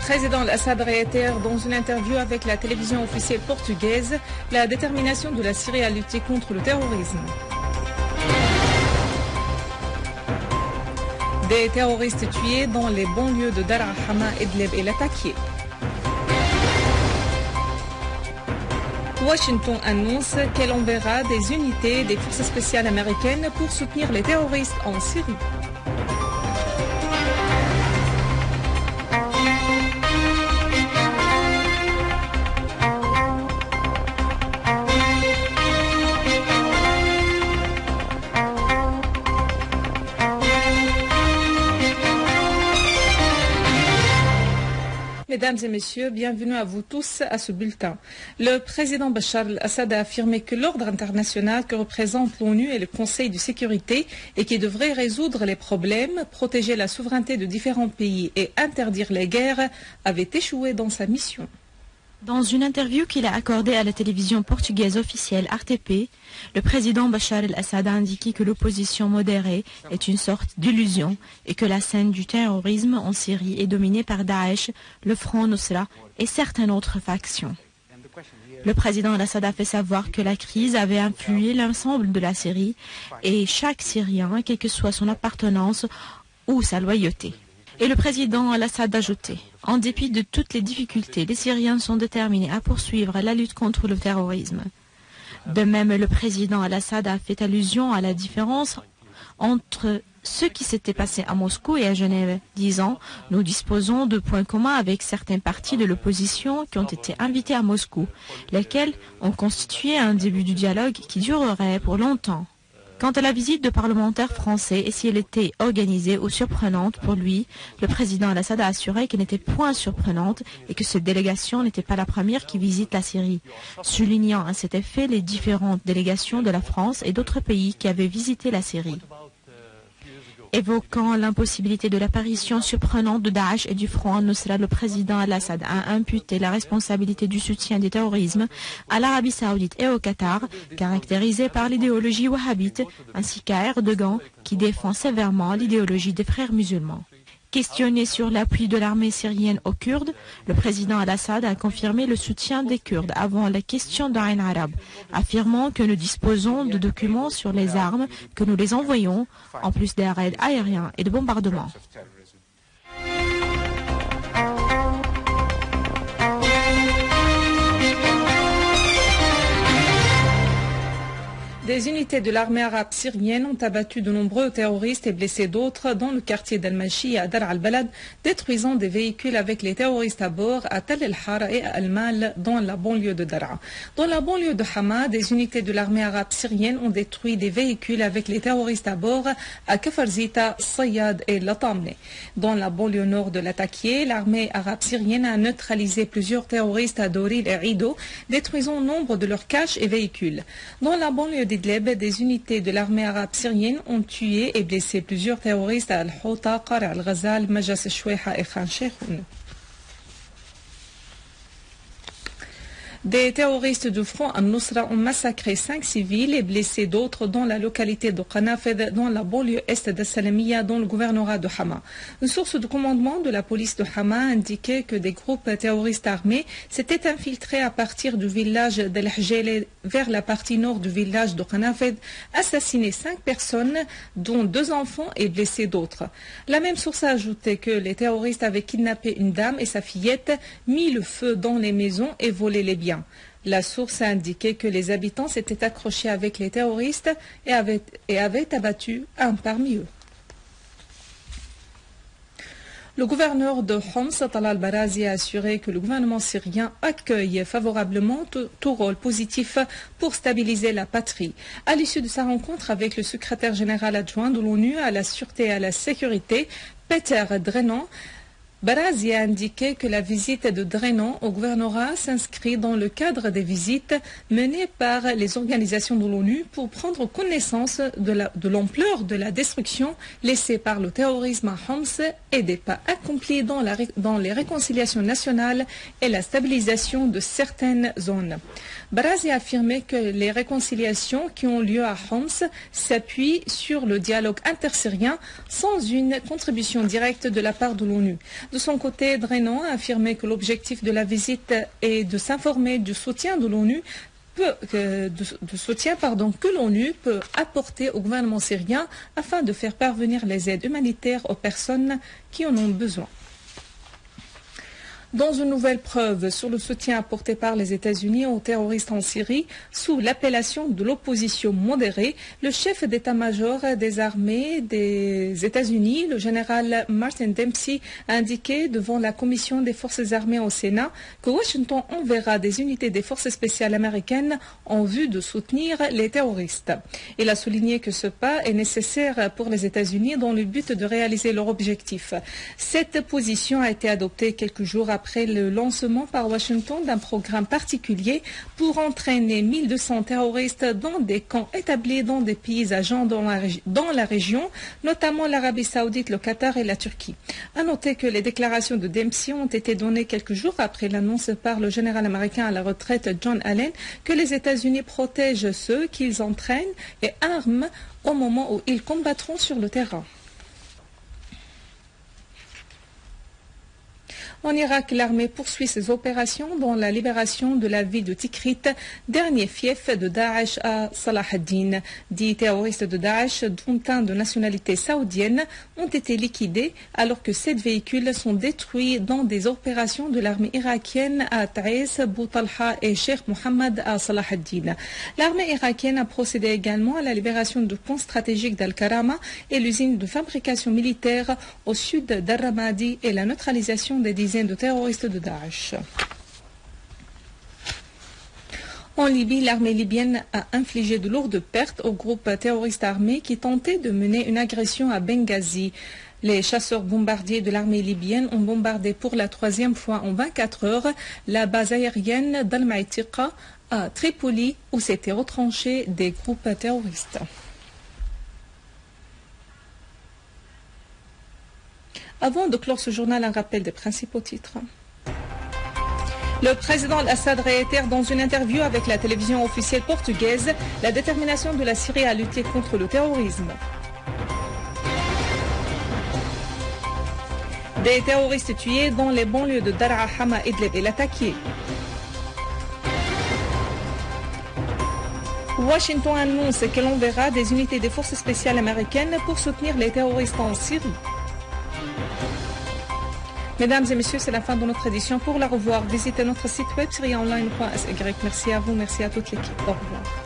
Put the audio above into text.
président Al-Assad réitère dans une interview avec la télévision officielle portugaise la détermination de la Syrie à lutter contre le terrorisme. Des terroristes tués dans les banlieues de Dar al-Hama, Idlib et Latakia. Washington annonce qu'elle enverra des unités des forces spéciales américaines pour soutenir les terroristes en Syrie. Mesdames et messieurs, bienvenue à vous tous à ce bulletin. Le président Bachar al-Assad a affirmé que l'ordre international que représente l'ONU et le Conseil de sécurité et qui devrait résoudre les problèmes, protéger la souveraineté de différents pays et interdire les guerres avait échoué dans sa mission. Dans une interview qu'il a accordée à la télévision portugaise officielle RTP, le président Bachar el-Assad a indiqué que l'opposition modérée est une sorte d'illusion et que la scène du terrorisme en Syrie est dominée par Daesh, le Front Nusra et certaines autres factions. Le président al-Assad a fait savoir que la crise avait influé l'ensemble de la Syrie et chaque Syrien, quelle que soit son appartenance ou sa loyauté. Et le président al-Assad a ajouté, en dépit de toutes les difficultés, les Syriens sont déterminés à poursuivre la lutte contre le terrorisme. De même, le président al-Assad a fait allusion à la différence entre ce qui s'était passé à Moscou et à Genève, disant « Nous disposons de points communs avec certains partis de l'opposition qui ont été invités à Moscou, lesquels ont constitué un début du dialogue qui durerait pour longtemps. » Quant à la visite de parlementaires français et si elle était organisée ou surprenante pour lui, le président al-Assad a assuré qu'elle n'était point surprenante et que cette délégation n'était pas la première qui visite la Syrie, soulignant à cet effet les différentes délégations de la France et d'autres pays qui avaient visité la Syrie. Évoquant l'impossibilité de l'apparition surprenante de Daesh et du Front Nusra, le président al-Assad a imputé la responsabilité du soutien du terrorisme à l'Arabie Saoudite et au Qatar, caractérisé par l'idéologie wahhabite, ainsi qu'à Erdogan, qui défend sévèrement l'idéologie des frères musulmans. Questionné sur l'appui de l'armée syrienne aux Kurdes, le président al-Assad a confirmé le soutien des Kurdes avant la question d'Ain Arab, affirmant que nous disposons de documents sur les armes, que nous les envoyons, en plus des raids aériens et de bombardements. Des unités de l'armée arabe syrienne ont abattu de nombreux terroristes et blessé d'autres dans le quartier d'Al-Mashi à Dar al-Balad, détruisant des véhicules avec les terroristes à bord à Tal el-Hara et à Al-Mal dans la banlieue de Daraa. Dans la banlieue de Hama, des unités de l'armée arabe syrienne ont détruit des véhicules avec les terroristes à bord à Kafarzita, Sayyad et Latamne. Dans la banlieue nord de Latakia, l'armée arabe syrienne a neutralisé plusieurs terroristes à Doril et Ido, détruisant nombre de leurs caches et véhicules. Dans la banlieue des unités de l'armée arabe syrienne ont tué et blessé plusieurs terroristes à Al-Houta, Qara al-Ghazal, Majas al-Shweiha et Khan Sheikhoun. Des terroristes du Front Al-Nusra ont massacré 5 civils et blessé d'autres dans la localité de Qanafed, dans la banlieue est de Salamiyya, dans le gouvernorat de Hama. Une source de commandement de la police de Hama indiquait que des groupes terroristes armés s'étaient infiltrés à partir du village d'Al-Hjele vers la partie nord du village de Qanafed, assassiné 5 personnes, dont 2 enfants, et blessé d'autres. La même source a ajouté que les terroristes avaient kidnappé une dame et sa fillette, mis le feu dans les maisons et volé les biens. La source a indiqué que les habitants s'étaient accrochés avec les terroristes et avaient abattu un parmi eux. Le gouverneur de Homs, Talal Barazi, a assuré que le gouvernement syrien accueille favorablement tout rôle positif pour stabiliser la patrie. À l'issue de sa rencontre avec le secrétaire général adjoint de l'ONU à la sûreté et à la sécurité, Peter Drennan, Barazi a indiqué que la visite de Drennan au gouvernorat s'inscrit dans le cadre des visites menées par les organisations de l'ONU pour prendre connaissance de l'ampleur de la destruction laissée par le terrorisme à Homs et des pas accomplis dans les réconciliations nationales et la stabilisation de certaines zones. Barazi a affirmé que les réconciliations qui ont lieu à Homs s'appuient sur le dialogue intersyrien sans une contribution directe de la part de l'ONU. De son côté, Drennan a affirmé que l'objectif de la visite est de s'informer du soutien de l'ONU que l'ONU peut apporter au gouvernement syrien afin de faire parvenir les aides humanitaires aux personnes qui en ont besoin. Dans une nouvelle preuve sur le soutien apporté par les États-Unis aux terroristes en Syrie, sous l'appellation de l'opposition modérée, le chef d'état-major des armées des États-Unis, le général Martin Dempsey, a indiqué devant la commission des forces armées au Sénat que Washington enverra des unités des forces spéciales américaines en vue de soutenir les terroristes. Il a souligné que ce pas est nécessaire pour les États-Unis dans le but de réaliser leur objectif. Cette position a été adoptée quelques jours après le lancement par Washington d'un programme particulier pour entraîner 1200 terroristes dans des camps établis dans des pays agents dans la région, notamment l'Arabie Saoudite, le Qatar et la Turquie. À noter que les déclarations de Dempsey ont été données quelques jours après l'annonce par le général américain à la retraite John Allen que les États-Unis protègent ceux qu'ils entraînent et arment au moment où ils combattront sur le terrain. En Irak, l'armée poursuit ses opérations dans la libération de la ville de Tikrit, dernier fief de Daesh à Salah ad-Din. 10 terroristes de Daesh, dont un de nationalité saoudienne, ont été liquidés alors que 7 véhicules sont détruits dans des opérations de l'armée irakienne à Taïs, Boutalha et Sheikh Mohammed à Salah ad-Din. L'armée irakienne a procédé également à la libération du pont stratégique d'Al-Karama et l'usine de fabrication militaire au sud d'Al-Ramadi et la neutralisation des dizaines de terroristes de Daesh. En Libye, l'armée libyenne a infligé de lourdes pertes au groupe terroriste armé qui tentait de mener une agression à Benghazi. Les chasseurs bombardiers de l'armée libyenne ont bombardé pour la 3e fois en 24 heures la base aérienne d'Al-Maïtiqa à Tripoli où s'étaient retranchés des groupes terroristes. Avant de clore ce journal, un rappel des principaux titres. Le président Al-Assad réitère dans une interview avec la télévision officielle portugaise la détermination de la Syrie à lutter contre le terrorisme. Des terroristes tués dans les banlieues de Daraa, Hama, Idlib et Latakia. Washington annonce qu'elle enverra des unités des forces spéciales américaines pour soutenir les terroristes en Syrie. Mesdames et messieurs, c'est la fin de notre édition. Pour la revoir, visitez notre site web syriaonline.sy. Merci à vous, merci à toute l'équipe. Au revoir.